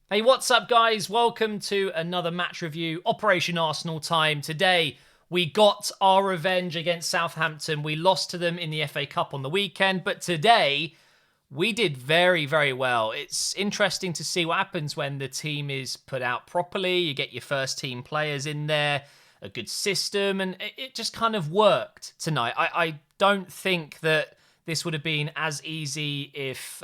Hey, what's up, guys? Welcome to another match review, Operation Arsenal time. Today, we got our revenge against Southampton. We lost to them in the FA Cup on the weekend, but today, we did very, very well. It's interesting to see what happens when the team is put out properly. You get your first team players in there, a good system, and it just kind of worked tonight. I don't think that this would have been as easy if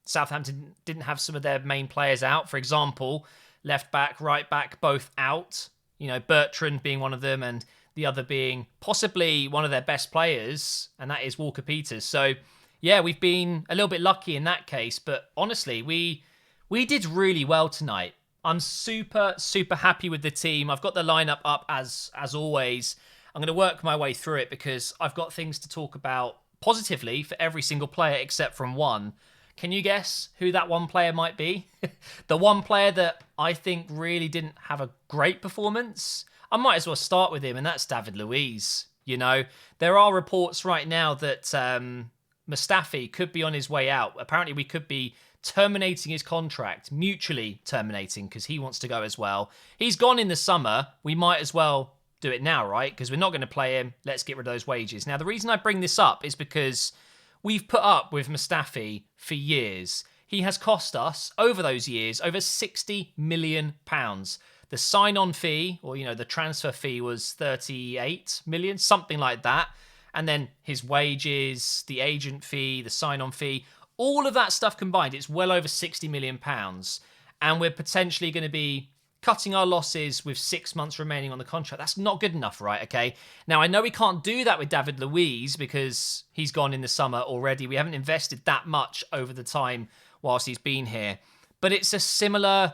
Southampton didn't have some of their main players out. For example, left back, right back, both out. You know, Bertrand being one of them and the other being possibly one of their best players, and that is Walker Peters. So, yeah, we've been a little bit lucky in that case, but honestly, we did really well tonight. I'm super, super happy with the team. I've got the lineup up as always. I'm going to work my way through it because I've got things to talk about positively for every single player except from one. Can you guess who that one player might be? The one player that I think really didn't have a great performance? I might as well start with him, and that's David Luiz. You know, there are reports right now that Mustafi could be on his way out. Apparently, we could be terminating his contract, mutually terminating, because he wants to go as well. He's gone in the summer. We might as well do it now, right? Because we're not going to play him. Let's get rid of those wages. Now, the reason I bring this up is because we've put up with Mustafi for years. He has cost us, over those years, over £60 million. The sign-on fee, or, you know, the transfer fee was 38 million, something like that. And then his wages, the agent fee, the sign-on fee, all of that stuff combined, it's well over £60 million. And we're potentially going to be cutting our losses with 6 months remaining on the contract. That's not good enough, right? Okay. Now, I know we can't do that with David Luiz because he's gone in the summer already. We haven't invested that much over the time whilst he's been here. But it's a similar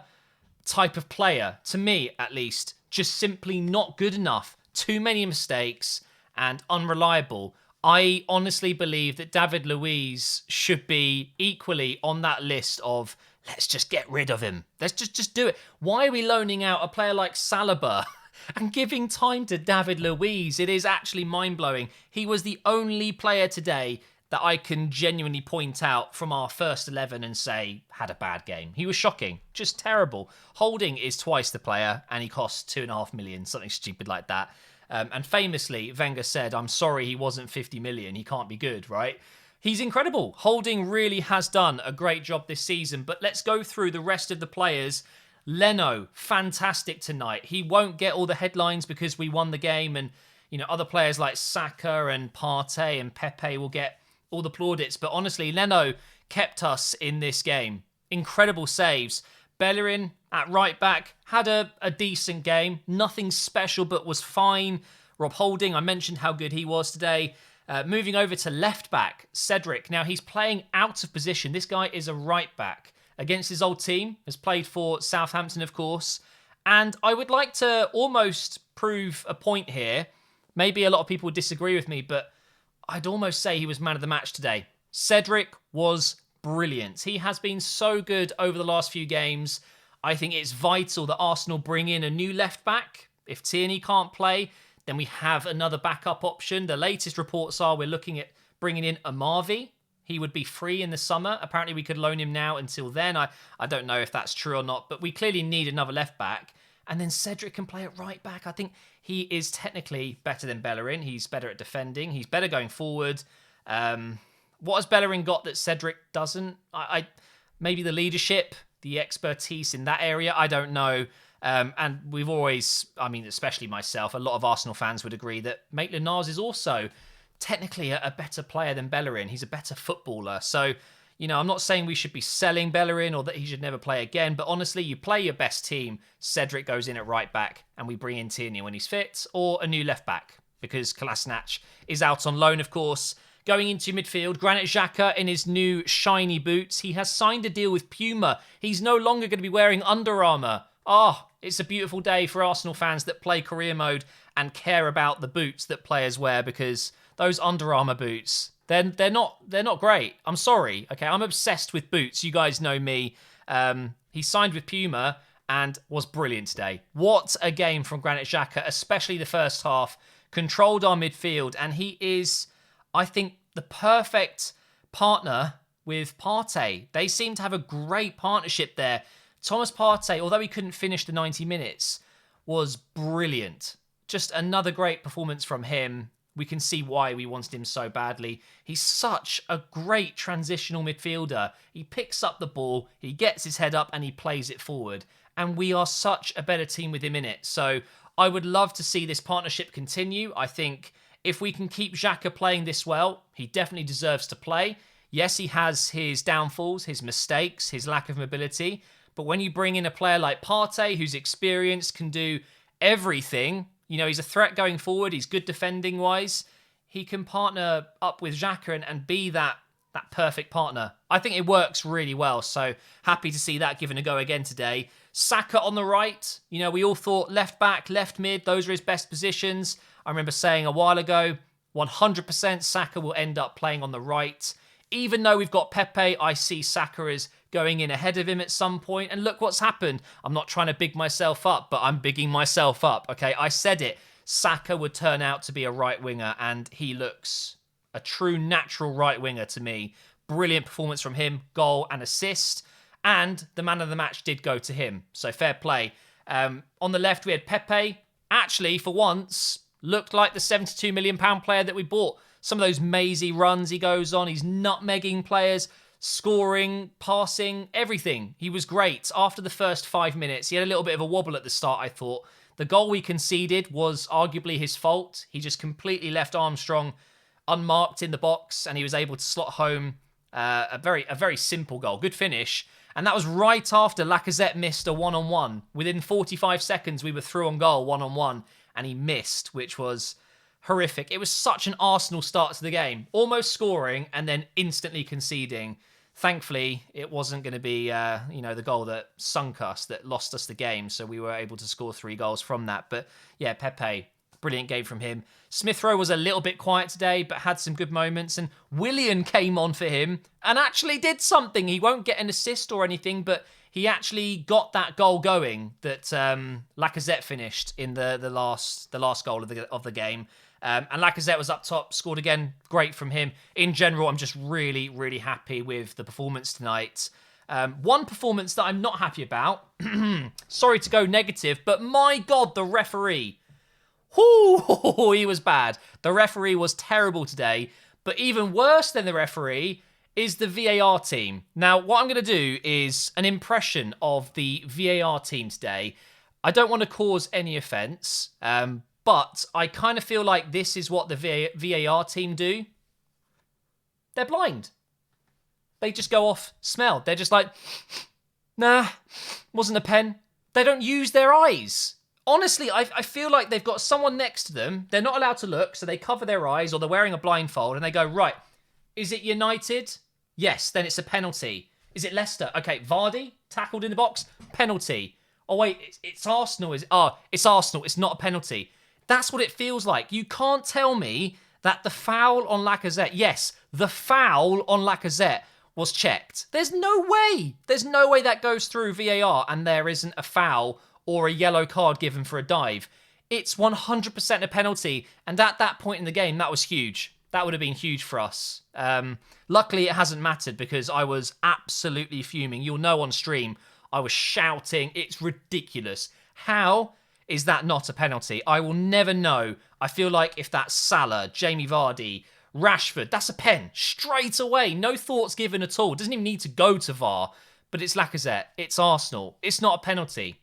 type of player, to me at least, just simply not good enough. Too many mistakes and unreliable. I honestly believe that David Luiz should be equally on that list of let's just get rid of him. Let's just do it. Why are we loaning out a player like Saliba and giving time to David Luiz? It is actually mind-blowing. He was the only player today that I can genuinely point out from our first 11 and say had a bad game. He was shocking. Just terrible. Holding is twice the player and he costs 2.5 million, something stupid like that. And famously, Wenger said, I'm sorry he wasn't 50 million. He can't be good, right? He's incredible. Holding really has done a great job this season. But let's go through the rest of the players. Leno, fantastic tonight. He won't get all the headlines because we won the game. And, you know, other players like Saka and Partey and Pepe will get all the plaudits. But honestly, Leno kept us in this game. Incredible saves. Bellerin at right back had a decent game. Nothing special, but was fine. Rob Holding, I mentioned how good he was today. Moving over to left back, Cedric. Now, he's playing out of position. This guy is a right back against his old team. Has played for Southampton, of course. And I would like to almost prove a point here. Maybe a lot of people would disagree with me, but I'd almost say he was man of the match today. Cedric was brilliant. He has been so good over the last few games. I think it's vital that Arsenal bring in a new left back. If Tierney can't play, then we have another backup option. The latest reports are we're looking at bringing in Amavi. He would be free in the summer. Apparently we could loan him now until then. I don't know if that's true or not, but we clearly need another left back. And then Cedric can play at right back. I think he is technically better than Bellerin. He's better at defending. He's better going forward. What has Bellerin got that Cedric doesn't? Maybe the leadership, the expertise in that area. I don't know. And we've always, I mean, especially myself, a lot of Arsenal fans would agree that Maitland-Niles is also technically a better player than Bellerin. He's a better footballer. So, you know, I'm not saying we should be selling Bellerin or that he should never play again, but honestly, you play your best team, Cedric goes in at right back and we bring in Tierney when he's fit, or a new left back because Kolasinac is out on loan, of course. Going into midfield, Granit Xhaka in his new shiny boots. He has signed a deal with Puma. He's no longer going to be wearing Under Armour. It's a beautiful day for Arsenal fans that play career mode and care about the boots that players wear, because those Under Armour boots, they're not great. I'm sorry. Okay, I'm obsessed with boots. You guys know me. He signed with Puma and was brilliant today. What a game from Granit Xhaka, especially the first half. Controlled our midfield, and he is, I think, the perfect partner with Partey. They seem to have a great partnership there. Thomas Partey, although he couldn't finish the 90 minutes, was brilliant. Just another great performance from him. We can see why we wanted him so badly. He's such a great transitional midfielder. He picks up the ball, he gets his head up and he plays it forward. And we are such a better team with him in it. So I would love to see this partnership continue. I think if we can keep Xhaka playing this well, he definitely deserves to play. Yes, he has his downfalls, his mistakes, his lack of mobility. But when you bring in a player like Partey, who's experienced, can do everything, you know, he's a threat going forward, he's good defending-wise, he can partner up with Xhaka and be that perfect partner. I think it works really well, so happy to see that given a go again today. Saka on the right, you know, we all thought left back, left mid, those are his best positions. I remember saying a while ago, 100% Saka will end up playing on the right. Even though we've got Pepe, I see Saka as going in ahead of him at some point. And look what's happened. I'm not trying to big myself up, but I'm bigging myself up, okay? I said it. Saka would turn out to be a right winger, and he looks a true natural right winger to me. Brilliant performance from him, goal and assist. And the man of the match did go to him, so fair play. On the left, we had Pepe. Actually, for once, looked like the £72 million player that we bought. Some of those mazy runs he goes on, he's nutmegging players, scoring, passing, everything. He was great. After the first 5 minutes, he had a little bit of a wobble at the start, I thought. The goal we conceded was arguably his fault. He just completely left Armstrong unmarked in the box, and he was able to slot home a very simple goal. Good finish. And that was right after Lacazette missed a one-on-one. Within 45 seconds, we were through on goal, one-on-one, and he missed, which was horrific. It was such an Arsenal start to the game. Almost scoring and then instantly conceding. Thankfully, it wasn't going to be, the goal that sunk us, that lost us the game. So we were able to score 3 goals from that. But yeah, Pepe, brilliant game from him. Smith Rowe was a little bit quiet today, but had some good moments. And Willian came on for him and actually did something. He won't get an assist or anything, but he actually got that goal going that Lacazette finished in the last goal of the game. And Lacazette was up top, scored again. Great from him. In general, I'm just really, really happy with the performance tonight. One performance that I'm not happy about, sorry to go negative, but my God, the referee. Whoo, he was bad. The referee was terrible today, but even worse than the referee is the VAR team. Now, what I'm going to do is an impression of the VAR team today. I don't want to cause any offence, but I kind of feel like this is what the VAR team do. They're blind. They just go off smell. They're just like, nah, wasn't a pen. They don't use their eyes. Honestly, I feel like they've got someone next to them. They're not allowed to look, so they cover their eyes or they're wearing a blindfold and they go, right, is it United? Yes, then it's a penalty. Is it Leicester? Okay, Vardy, tackled in the box, penalty. Oh, wait, it's Arsenal. It's Arsenal. It's not a penalty. That's what it feels like. You can't tell me that the foul on Lacazette, yes, the foul on Lacazette was checked. There's no way. There's no way that goes through VAR and there isn't a foul or a yellow card given for a dive. It's 100% a penalty. And at that point in the game, that was huge. That would have been huge for us. Luckily, it hasn't mattered because I was absolutely fuming. You'll know on stream, I was shouting. It's ridiculous. How is that not a penalty? I will never know. I feel like if that's Salah, Jamie Vardy, Rashford, that's a pen. Straight away. No thoughts given at all. Doesn't even need to go to VAR. But it's Lacazette. It's Arsenal. It's not a penalty.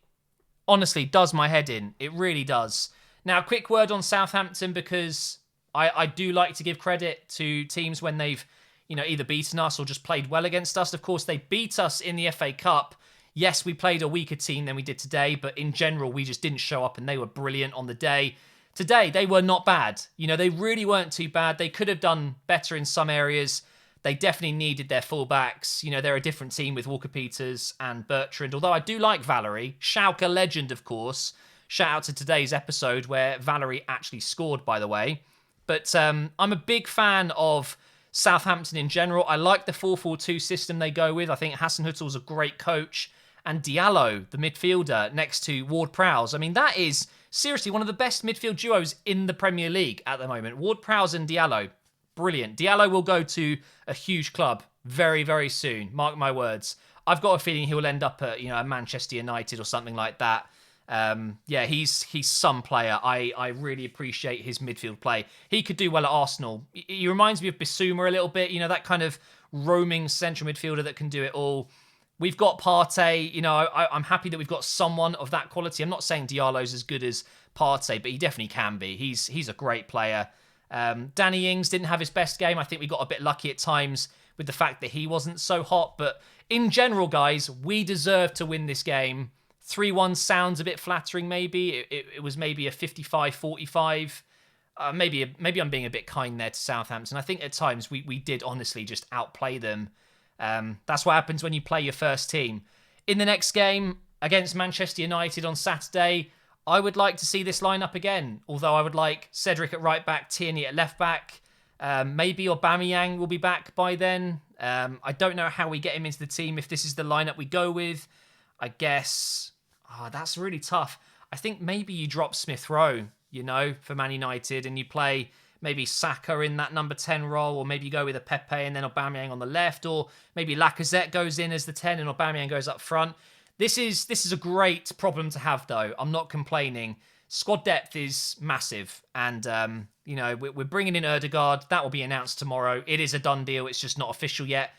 Honestly, does my head in. It really does. Now, quick word on Southampton because I do like to give credit to teams when they've, either beaten us or just played well against us. Of course, they beat us in the FA Cup. Yes, we played a weaker team than we did today, but in general, we just didn't show up and they were brilliant on the day. Today, they were not bad. They really weren't too bad. They could have done better in some areas. They definitely needed their fullbacks. They're a different team with Walker-Peters and Bertrand, although I do like Valerie. Schalke legend, of course. Shout out to today's episode where Valerie actually scored, by the way. But I'm a big fan of Southampton in general. I like the 4-4-2 system they go with. I think Hasenhüttl's a great coach. And Diallo, the midfielder, next to Ward-Prowse. I mean, that is seriously one of the best midfield duos in the Premier League at the moment. Ward-Prowse and Diallo, brilliant. Diallo will go to a huge club very, very soon. Mark my words. I've got a feeling he'll end up at, a Manchester United or something like that. Yeah, he's some player. I really appreciate his midfield play. He could do well at Arsenal. He reminds me of Bissouma a little bit, that kind of roaming central midfielder that can do it all. We've got Partey. I'm happy that we've got someone of that quality. I'm not saying Diallo's as good as Partey, but he definitely can be. He's a great player. Danny Ings didn't have his best game. I think we got a bit lucky at times with the fact that he wasn't so hot. But in general, guys, we deserve to win this game. 3-1 sounds a bit flattering, maybe. It was maybe a 55-45. Maybe I'm being a bit kind there to Southampton. I think at times we did honestly just outplay them. That's what happens when you play your first team. In the next game against Manchester United on Saturday, I would like to see this lineup again. Although I would like Cedric at right back, Tierney at left back. Maybe Aubameyang will be back by then. I don't know how we get him into the team if this is the lineup we go with. I guess... that's really tough. I think maybe you drop Smith Rowe, for Man United, and you play maybe Saka in that number 10 role, or maybe you go with a Pepe and then Aubameyang on the left, or maybe Lacazette goes in as the 10 and Aubameyang goes up front. This is a great problem to have, though. I'm not complaining. Squad depth is massive, and we're bringing in Ødegaard. That will be announced tomorrow. It is a done deal. It's just not official yet.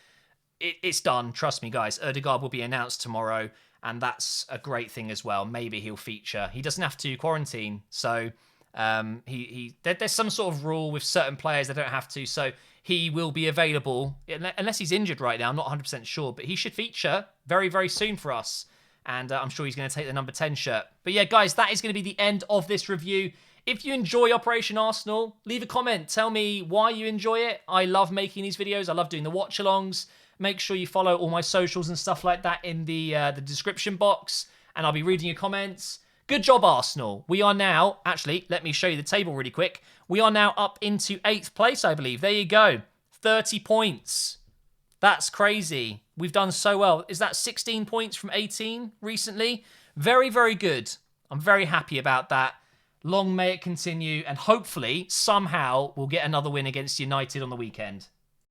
It's done. Trust me, guys. Ødegaard will be announced tomorrow. And that's a great thing as well. Maybe he'll feature. He doesn't have to quarantine. So there's some sort of rule with certain players that don't have to. So he will be available. Unless he's injured right now. I'm not 100% sure. But he should feature very, very soon for us. And I'm sure he's going to take the number 10 shirt. But yeah, guys, that is going to be the end of this review. If you enjoy Operation Arsenal, leave a comment. Tell me why you enjoy it. I love making these videos. I love doing the watch-alongs. Make sure you follow all my socials and stuff like that in the description box, and I'll be reading your comments. Good job, Arsenal. We are now, actually, let me show you the table really quick. We are now up into 8th place, I believe. There you go. 30 points. That's crazy. We've done so well. Is that 16 points from 18 recently? Very, very good. I'm very happy about that. Long may it continue, and hopefully, somehow, we'll get another win against United on the weekend.